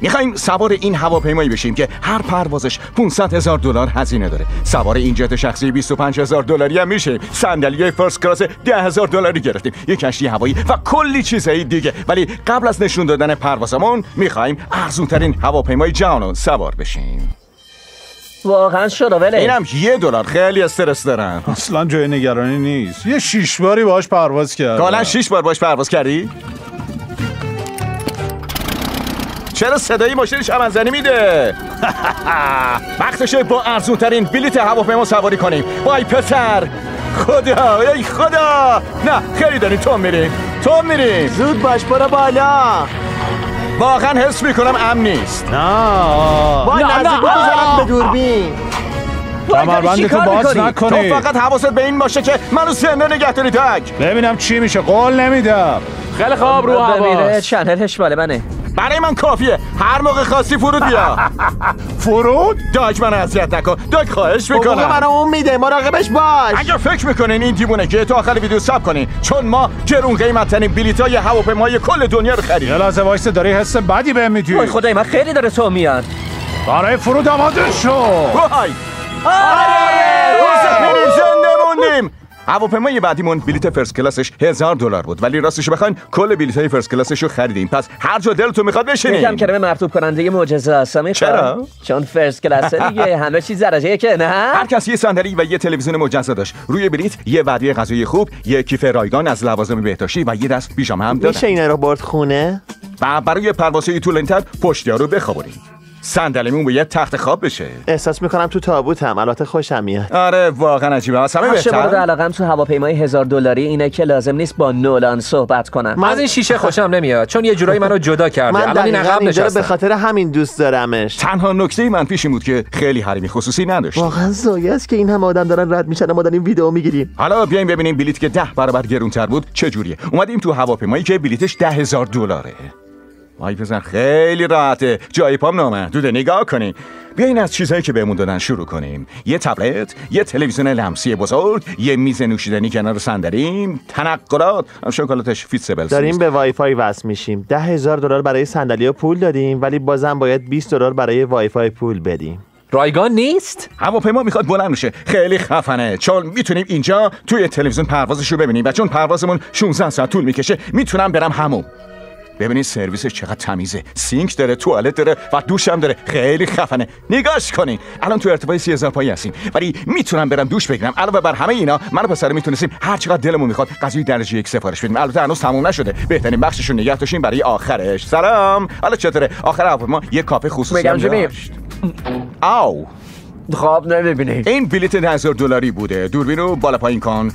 میخوایم سوار این هواپیمایی بشیم که هر پروازش $500,000 هزینه داره. سوار این جت شخصی $25,000 هم میشه. صندلی فرست کلاس $10,000 گرفتیم. یک کشتی هوایی و کلی چیزای دیگه. ولی قبل از نشون دادن پروازمون میخوایم ارزونترین هواپیمای جهانو سوار بشیم. واقعا شوروله. اینم $1. خیلی استرس دارم. اصلا جای نگرانی نیست. یه 6 باری باهاش پرواز کردم. کلا 6 بار باهاش پرواز کردی؟ چرا صدای ماشین شمنزنی میده؟ وقتشه با ارزونترین بلیت هواپیما سواری کنیم. وای پسر، خدا ای خدا. نه خیلی داریم تو میریم. زود باش برو بالا. واقعا حس میکنم امن نیست. نه وای نزدیک بزنم به دوربین. کمربندتو باز نکنی. تو فقط حواست به این باشه که منو زنده نگه داری تک. ببینم چی میشه. قول نمیدم. خیلی خواب رو هواست. چنلش مال منه. برای من کافیه. هر موقع خواستی فرود بیا. فرود؟ داج من اذیت نکن. داج خواهش میکنم. حقوق منو اون میده، مراقبش باش. اگر فکر میکنین این دیوونه که تو آخر ویدیو ساب کنین، چون ما گرون قیمت‌ترین بلیطای هواپیمای کل دنیا رو خریدیم. یه لحظه وایس، داری حس بدی بهم میدی. وای خدای من خیلی داره تو میاد. برای فرود آماده شو. وای آره زنده موندیم. هواپیمای بعدیمون بلیت فرست کلاسش $1,000 بود، ولی راستش بخواین کل بلیطای فرست کلاسش رو خریدیم. پس هر جا دلتون میخواد بشینین. یکم کرم مرطوب کننده معجزه است. چرا؟ چون فرست کلاس دیگه همه چیز درجه که نه. هر کس یه صندلی و یه تلویزیون مجزا داشت. روی بلیط یه وعده غذای خوب، یه کیف رایگان از لوازم بهداشتی و یه دست پیژامه هم داشت. میشه اینا رو برد خونه؟ و برای پروازهای طولانی‌تر پشتی‌ها رو بخوابونیم. صندلیمون باید تخت خواب بشه. احساس میکنم تو تابوتم. البته خوشم میاد. آره واقعا عجیبه. از همه مورد بهتر علاقم تو هواپیمای $1,000 اینه که لازم نیست با نولان صحبت کنم. از این شیشه خوشم نمیاد چون یه جورایی منو جدا کرده. من الان این عقب نشستم. به خاطر همین دوست دارمش. تنها نکته منفیش این بود که خیلی حریم خصوصی نداشت. واقعا زایه است که این هم آدم دارن رد میشن ما داریم ویدیو میگیریم. حالا بیایم ببینیم بلیط که 10 برابر گرونتر بود چه جوریه. اومدیم تو هواپیمایی که بلیطش $10,000. وای پسر خیلی راحته. جای پام نامحدوده. نگاه کنین. بیاین از چیزایی که بهمون دادن شروع کنیم. یه تبلت، یه تلویزیون لمسی بزرگ، یه میز نوشیدنی کنار صندلیم، تنقلات، شکلاتش فیتسبل. داریم به وای فای وصل میشیم. $10,000 برای صندلی پول دادیم، ولی بازم باید $20 برای وای فای پول بدیم. رایگان نیست؟ هواپیما میخواد بلند بشه. خیلی خفنه چون میتونیم اینجا توی تلویزیون پروازش رو ببینیم و چون پروازمون 16 ساعت طول میکشه میتونم برم حموم. ببینید سرویسش چقدر تمیزه. سینک داره، توالت داره و دوش هم داره. خیلی خفنه. نگاش کنین. الان تو ارتفاع 30,000 پایی هستیم ولی میتونم برم دوش بگیرم. علاوه بر همه اینا من و پسر میتونستیم هر چقدر دلمون میخواد غذای درجه 1 سفارش بدیم. البته هنوز تموم نشده. بهترین بخشش رو نگه داشتیم برای آخرش. سلام. حالا چطوره؟ آخر هواپیما یه کافه خصوصی هم داشت. آو. خواب نمیبینید. این بلیت $10,000 بوده. دوربین رو بالا پایین کن.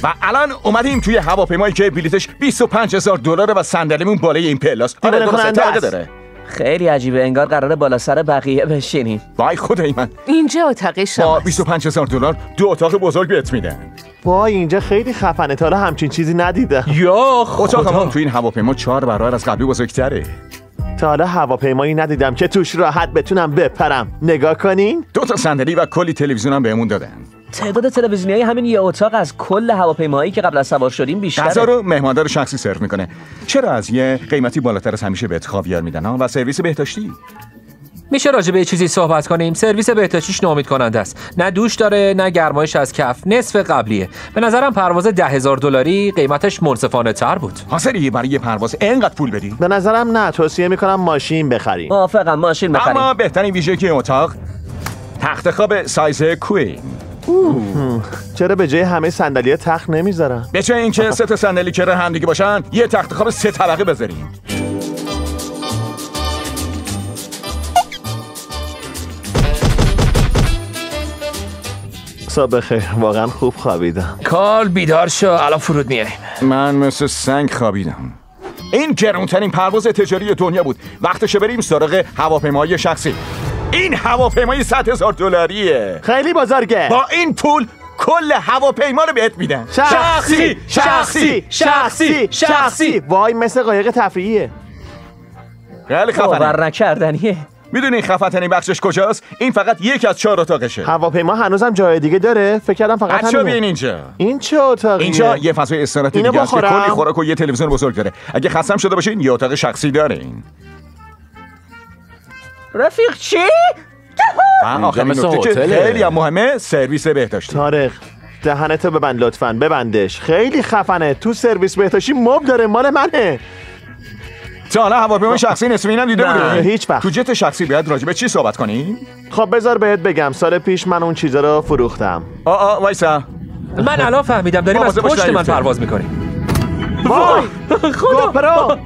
و الان اومدیم توی هواپیمایی که بلیتش $25,000 و صندلیمون بالای این پلاس. آره درست داره. خیلی عجیبه. انگار قراره بالا سر بقیه بشینیم. وای خدای من. اینجا اتاق شما. با $25,000 2 اتاق بزرگ بهت میدن. وای اینجا خیلی خفنه. تا حالا همچین چیزی ندیدم. یا خدا. اتاقمون توی این هواپیما 4 برابر از قبلی بزرگتره. تا حالا هواپیمایی ندیدم که توش راحت بتونم بپرم. نگاه کنین. 2 تا صندلی و کلی تلویزیون هم بهمون دادن. تعداد تلویزیونای همین یه اتاق از کل هواپیمایی که قبل از سوار شدیم بیشتره. غذا رو مهماندار شخصی سرو میکنه. چرا از یه قیمتی بالاتر از همیشه بهت خاویار میدن و سرویس بهداشتی؟ میشه راجع به چیزی صحبت کنیم؟ سرویس بهداشتیش ناامید کننده است. نه دوش داره نه گرمایش از کف. نصف قبلیه. به نظرم پرواز $10,000 قیمتش منصفانه تر بود. حاضری برای یه پرواز اینقدر پول بدی؟ به نظرم نه. توصیه میکنم ماشین بخریم. موافقم ماشین بخریم. اما بهترین ویژگی که اتاق تخت خواب سایز کوین. چرا به جای همه صندلی تخت نمیذارن؟ به جای اینکه 3 تا صندلی کنار هم دیگه باشن یه تخت خواب 3 طبقه بذاریم. صبح خیر. واقعا خوب خوابیدم. کارل بیدار شو. الان فرود میایم. من مثل سنگ خوابیدم. این گرونترین پرواز تجاری دنیا بود. وقتشه بریم سراغ هواپیمای شخصی. این هواپیمای $100,000 خیلی بزرگه. با این پول کل هواپیما رو بهت میدن. شخصی شخصی شخصی شخصی. وای مثل قایق تفریحیه. خیلی خفنه. باور نکردنیه. میدونی خفن‌ترین بخشش کجاست؟ این فقط یک از 4 اتاقشه. هواپیما هنوزم جای دیگه داره؟ فکر کردم فقط همینه. بیاین اینجا. این چه اتاقیه؟ اینجا یه فضای استراحتی دیگه است که کلی خوراک و یه تلویزیون بزرگ داره. اگه خستم شده باشین یه اتاق شخصی دارین. رفیق چی؟ آخرین نکته که خیلی هم مهمه سرویس بهداشتی. طارق دهنتو ببند لطفاً، ببندش. خیلی خفنه. تو سرویس بهداشتی مب داره، مال منه. تا حالا هواپیمای شخصی نصف اینم دیده بودی؟ هیچ وقت. تو جت شخصی باید راجع به چی صحبت کنی؟ خب بذار بهت بگم، سال پیش من اون چیزا رو فروختم. وایسا. من الان فهمیدم داریم از پشت من پرواز میکنیم. وای خدا،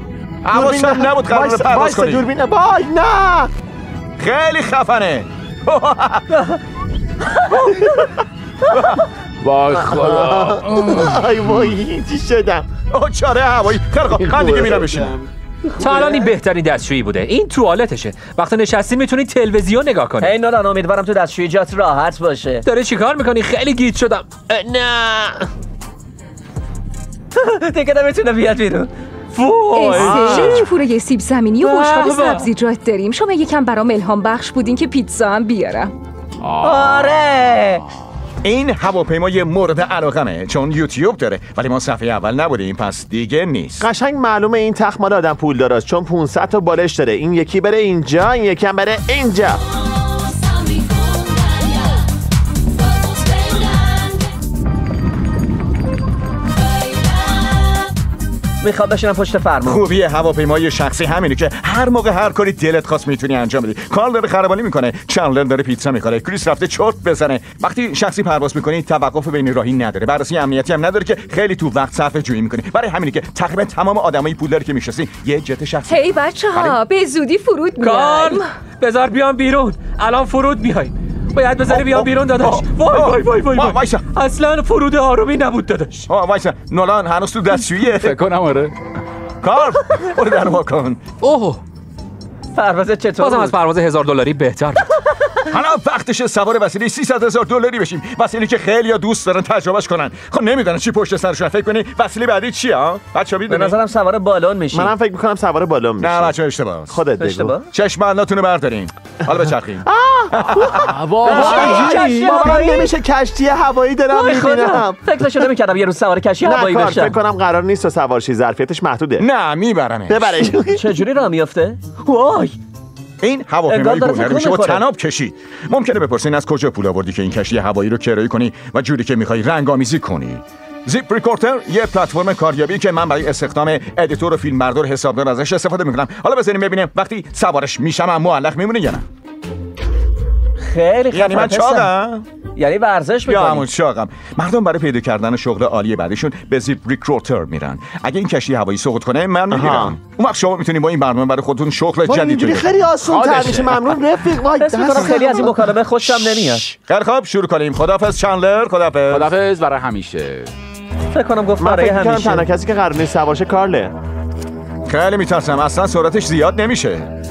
حواسم نبود قرار پرواز کنی. دوربینه، وای نه. خیلی خفنه. وای خدا. وای چی شدم؟ چاره هوایی. خیلی خوب، من دیگه میرم بشینم. تا الان این بهترین دستشویی بوده. این توالتشه. وقتی نشستی میتونی تلویزیون نگاه کنی. هی نولان، امیدوارم تو دستشویی جات راحت باشه. داره چیکار میکنی؟ خیلی گیج شدم. نه دیگه نمیتونه بیاد بیرون. خیلی پوره سیب زمینی و بشقاب سبزیجات داریم. شما یکم برام الهام بخش بودین که پیتزا هم بیارم. آره این هواپیمای مورد علاقمه چون یوتیوب داره، ولی ما صفحه اول نبودیم، پس دیگه نیست. قشنگ معلومه این تخت مال آدم پول داراست، چون 500 تا بالش داره. این یکی بره اینجا، این یکی هم بره اینجا. میخوام بشینم پشت فرمان. خوبی هواپیمای شخصی همینه که هر موقع هر کاری دلت خواست میتونی انجام بدی. کارل داره خرابانی میکنه، چندلر داره پیتزا میخوره، کریس رفته چرت بزنه. وقتی شخصی پرواز میکنی توقف بین راهی نداره، بررسی امنیتی هم نداره که خیلی تو وقت صرف جویی میکنی. برای همینه که تقریبا تمام آدمای پولداری که میشناسی یه جت شخصی. هی بچه‌ها به زودی فرود کارل میایم. بذار بیام بیرون. الان فرود میای. باید بذاری بیام بیرون داداش. وای وای وای وای. اصلا فرود آرومی نبود داداش. وایسا، نولان هنوز تو دستشوییه. فکر کنم آره. کارل برو در وا کن. اوه پرواز چطور بازم بود؟ از پرواز $1000 بهتر بود. حالا وقتشه سوار وسیله $300,000 بشیم، وسیله که خیلی‌ها دوست دارن تجربهش کنن. خب نمیدونن چی پشت سرشون. فکر کنی وسیله بعدی چیه ها؟ بچه‌ها به میدونن؟ نظرم سوار بالون میشی. منم فکر میکنم سوار بالون میشه. نه بچه‌ها اشتباه. خودت بگو. اشتباه؟ چشم انداتونو بردارین. حالا بچرخین. باورم نمیشه کشتی هوایی دارم میبینم. فکرشو نمی‌کردم یه روز سوار کشتی هوایی نه بشم. فکر کنم قرار نیست سوار شی، ظرفیتش محدوده. نه میبرنه. ببرش. چجوری راه میافته؟ وای این هواپیمای انگار داره گونر تکون میشه با می‌خوره. تناب کشید. ممکنه بپرسین از کجا پول آوردی که این کشتی هوایی رو کرایه کنی و جوری که میخوای رنگ‌آمیزی کنی. زیپ ریکوردر یه پلتفرم کاریابی که من برای استخدام ادیتور و فیلمبردار حسابدار ازش استفاده میکنم. حالا بذاریم ببینیم وقتی سوارش میشم هم معلق میمونه یا نه. خیلی یعنی من چاقم؟ یعنی ورزش یا می‌کنی؟ همون چاقم. مردم برای پیدا کردن شغل عالی بعدشون به زیپ ریکروتر میرن. اگه این کشتی هوایی سقوط کنه من میگیرم. اون وقت شما میتونید با این برنامه برای خودتون شغل جدید اینجوری پیدا خیلی آسون تر میشه. ممنون رفیق. وای حس می‌کنم خیلی از این مکالمه خوشم نمیاد. خیلی خوب شروع کنیم. خداحافظ چندلر. خداحافظ. خدافظ برای همیشه. فکر کنم گفت من برای فکر می‌کنم همیشه. تنها کسی که قرار نیست سوارش کارله. خیلی میترسم اصلا سرعتش زیاد نمیشه.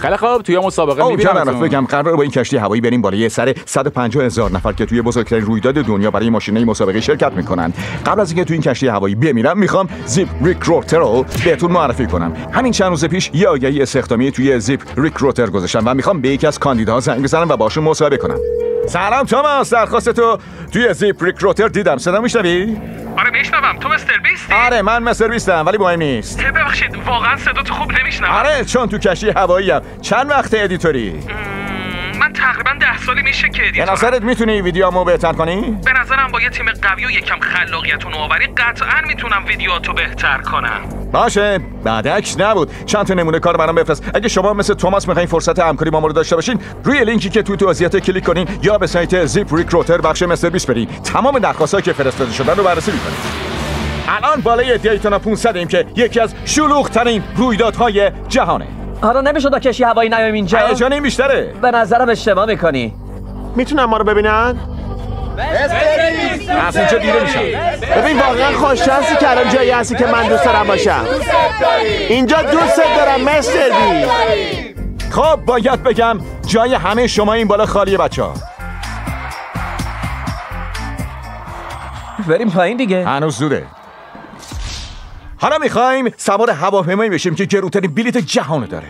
خیلی خوب توی مسابقه میبینم میبینم. بگم قرار با این کشتی هوایی بریم بالای سر 150,000 نفر که توی بزرگترین رویداد دنیا برای ماشینای مسابقه شرکت میکنن. قبل از اینکه توی این کشتی هوایی بمیرم میخوام زیپ ریکروتر رو بهتون معرفی کنم. همین چند روز پیش یه آگهی استخدامی توی زیپ ریکروتر گذاشتم و میخوام به یکی از کاندیداها زنگ بزنم و باشون مصاحبه کنم. سلام توماس، درخواست تو توی زیپ ریکروتر دیدم. صدا میشنوی؟ آره میشنوم. تو مستر بیستی؟ آره من مستر بیستم ولی مهم نیست. ببخشید واقعا صداتو خوب نمیشنوم. آره چون تو کشتی هوایی‌ام. چند وقت ادیتوری؟ من تقریبا 10 سالی میشه که به ادیتورم. نظرت میتونی ویدیومو بهتر کنی؟ به نظرم با یه تیم قوی و یکم خلاقیت و نوآوری قطعا میتونم ویدیوهاتو بهتر کنم. باشه بعد عکس نبود. چند تا نمونه کار برام بفرست. اگه شما مثل توماس میخواین فرصت همکاری با ما رو داشته باشین روی لینکی که تو توضیحات کلیک کنین یا به سایت زیپ ریکروتر بخش مستر بیست برین. تمام درخواستایی که فرستاده شدن رو بررسی میکنید. الان بالای دیتونا 500 ایم که یکی از شلوغ‌ترین رویدادهای جهانه. حالا نمیشه تا کشتی هوایی نیایم اینجا؟ هیجان این بیشتره. به نظرم اشتباه میکنی. میتونن ما رو ببینن؟ از اینجا دیده میشم. ببین واقعا خوششانسی که الان جایی هستی که من دوست دارم باشم. اینجا دوست دارم مستر بی. خب باید بگم جای همه شما این بالا خالیه بچه‌ها. بریم پایین دیگه. هنوز زوده. حالا میخوایم سوار هواپیمایی بشیم که گرونترین بلیت جهان داره.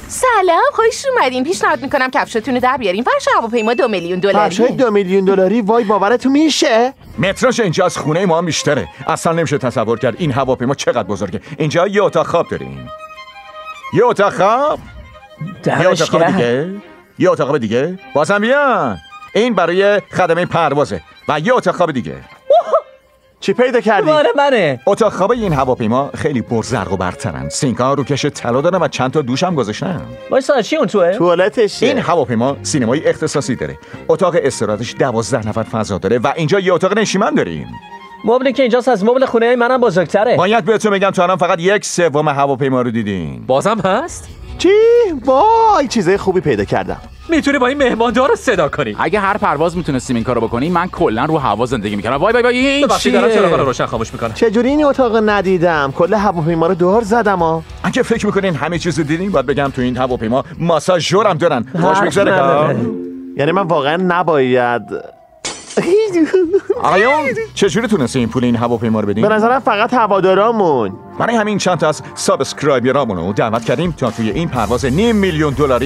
سلام، خوش اومدین. پیشنهاد میکنم کفشتون رو در بیارین. فرش هواپیما $2 میلیون. فرشای $2 میلیون؟ وای باورتون میشه؟ متراژ اینجا از خونه ما هم بیشتره. اصلا نمیشه تصور کرد این هواپیما چقدر بزرگه. اینجا یه اتاق خواب داریم. یه اتاق خواب، یه اتاق خواب دیگه، یه اتاق خواب دیگه، بازم بیان. این برای خدمه پروازه و یه اتاق خواب دیگه. چی پیدا کردی؟ مال منه. اتاق خواب این هواپیما خیلی پرزرق و برق‌ترن. سینک‌ها روکش طلا دارن و چند تا دوش هم گذاشتن. وایسا چی اون توئه؟ توالتشه. این هواپیما سینمای اختصاصی داره. اتاق استراحتش 12 نفر فضا داره و اینجا یه اتاق نشیمن داریم. مبلی که اینجاست از مبل خونه منم بزرگتره. باید بهتون بگم تا الان فقط 1/3 هواپیما رو دیدین. بازم هست؟ چی؟ وای چیزای خوبی پیدا کردم. میتونی با این مهماندار رو صدا کنی. اگه هر پرواز میتونستیم این کارو بکنیم، من کلا رو هوا زندگی میکردم. وای وای وای این ببخشید دارم چراغا رو روشن خاموش میکنم. چجوری این اتاق ندیدم؟ کل هواپیما رو دور زدم ها. اگه فکر میکنین همه چیز رو دیدین، باید بگم تو این هواپیما ماساژور هم دارن. خوش میگذره کار. یعنی من واقعا نباید. آقایون چجوری تونستین پول این هواپیما رو بدین؟ به نظرم فقط هوادارامون. برای همین چند تا از سابسکرایبرامون رو دعوت کردیم تا توی این پرواز $500,000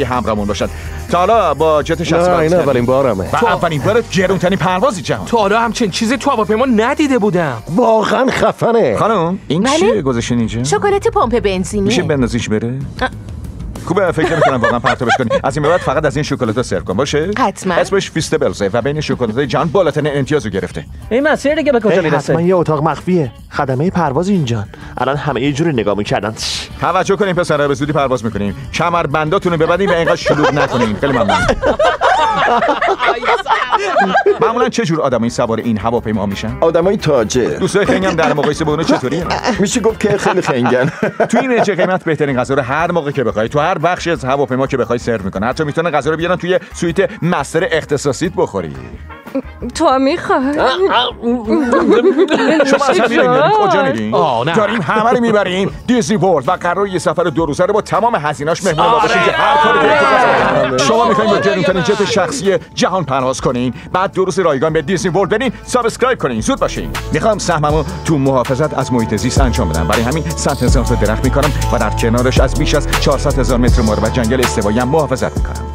همراهمون باشن. تا حالا با جت شخصی نه این اولین بارمه. و اولین بار گرونترین پروازی جهان. تا حالا همچین چیزی تو هواپیما ندیده بودم. واقعا خفنه. خانم این چیه گذاشتین اینجا؟ شکلات پمپ بنزینی. میشه بندازیش بره؟ خوبه، فکر نمی‌کنم واقعا پرتابش کنی. از این به بعد فقط از این شکلات‌ها سرو کن باشه؟ حتما. اسمش فیستبلزه و بین شکلات‌های جهان بالاترین امتیازو گرفته. این مسیر دیگه به کجا میرسه؟ حتما یه اتاق مخفیه. خدمه پرواز اینجان. الان همه یه جوری نگاه می‌کردن. توجه کنین پسرا، به زودی پرواز می‌کنیم. کمربنداتون رو ببندین و اینقدر شلوغ نکنین. خیلی ممنون. معمولا چه جور آدمایی سوار این هواپیما میشن؟ آدمای تاجر. دوستای خنگم در مقایسه با اون چطوریه؟ میشه گفت که خیلی خنگن. تو این رنج قیمت بهترین غذا رو هر موقع که بخوای تو هر بخشی از هواپیما که بخوای سرو میکنه. حتی میتونن غذا رو بیارن توی سویت مستر اختصاصیت بخوری. تو میخوای؟ شما اصلا میرین کجا میرین؟ داریم همه رو میبریم دیزنی ورلد و قرار یه سفر 2 روزه رو با تمام هزینه‌اش مهمون باشین که هر کاری دلتون بخواد. شما میخواین با گرونترین جت شخصی جهان پرواز کنین، بعد 2 روز رایگان به دیزنی ورلد برین. سابسکرایب کنین، زود باشین. میخوام سهممو تو محافظت از محیط زیست انجام بدم. برای همین 100,000 تا درخت میکنم و در کنارش از بیش از 400,000 متر مربع جنگل استوایی هم محافظت میکنم.